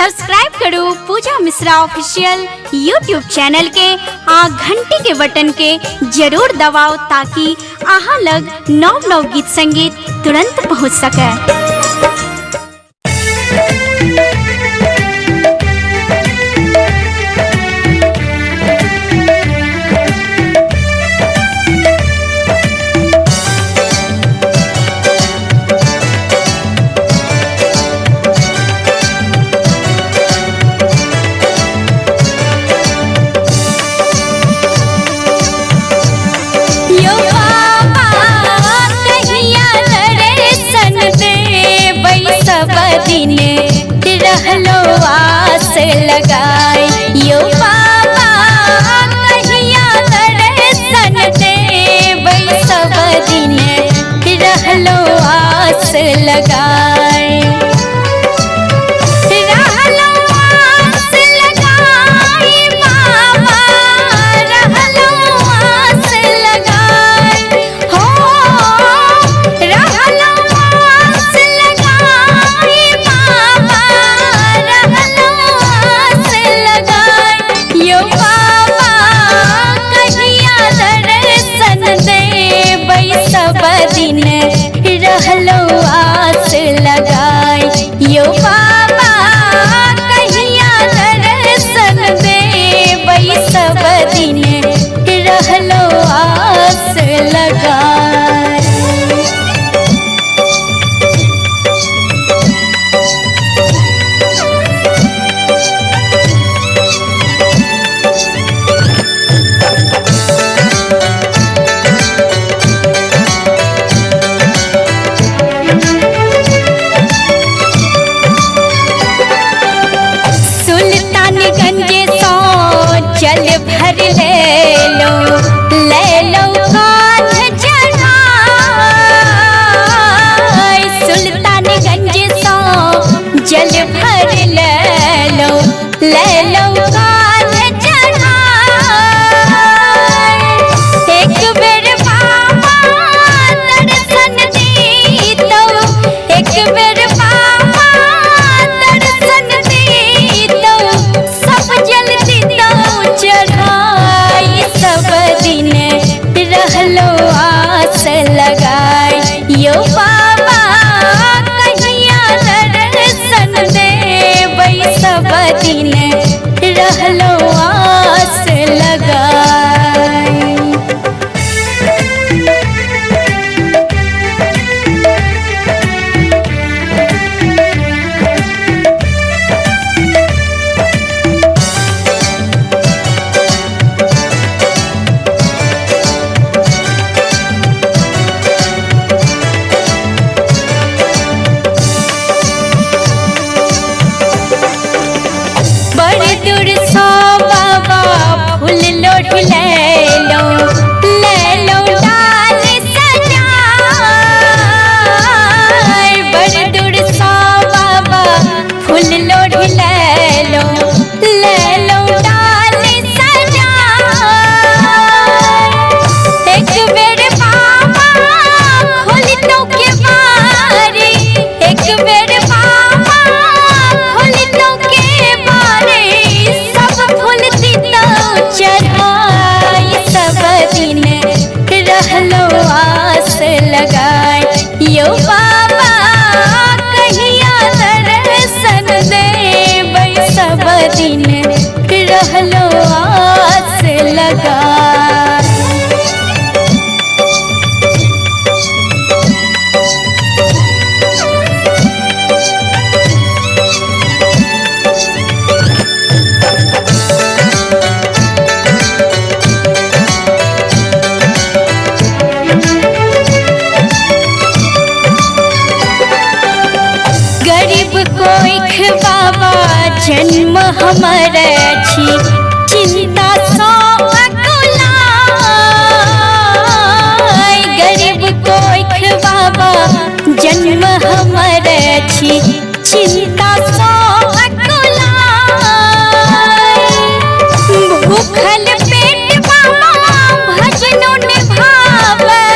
Subscribe करू पूजा Mishra official YouTube channel के आ घंटी के बटन के जरूर दबाओ ताकि आहा लग नव गीत संगीत तुरंत पहुंच सके। रहलो आस लगाए यो बाबा कहिया दर्शन देबै सब दिन रहलो आस लगाए। रहलो आस लगाए यो बाबा कहिया दर्शन देबै सब दिन रहलो आस लगाए। जल भर ले लो कांध चढ़ाए सुल्तानगंज सो जल भर ले लो कांध चढ़ाए। एक बेर बाबा दर्शन दी तो एक बेर बाबा दर्शन दी तो सब जल्दी चढ़ाई सब दिन रहलो आस लगाए यो बाबा कहिया दर्शन देबै सब दिन रहलो आस लगाए। फूल लोढ़ ले लो डाल सजाए बड़ दूर सो बाबा फूल लोढ़ ले लो डाल सजाए। एक बेर बाबा खोल तो के बारी एक बेर बाबा खोल तो के बारी सब फूल चढ़ाई सब दिन रहलो आस लगाए यो बाबा कहिया दर्शन देबै सब दिन रहलो आस लगाए। कोइख बाबा जन्म हमर छी चिंता सो अकुलाय गरीब कोइख बाबा जन्म हमर छी चिंता सो अकुलाय। भूखल पेट बाबा भजनो निभावे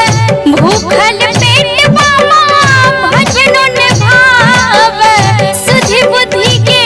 भूखल पेट बाबा भजनो निभावे सुधि बुद्धि के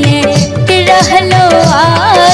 दिन रहलो आ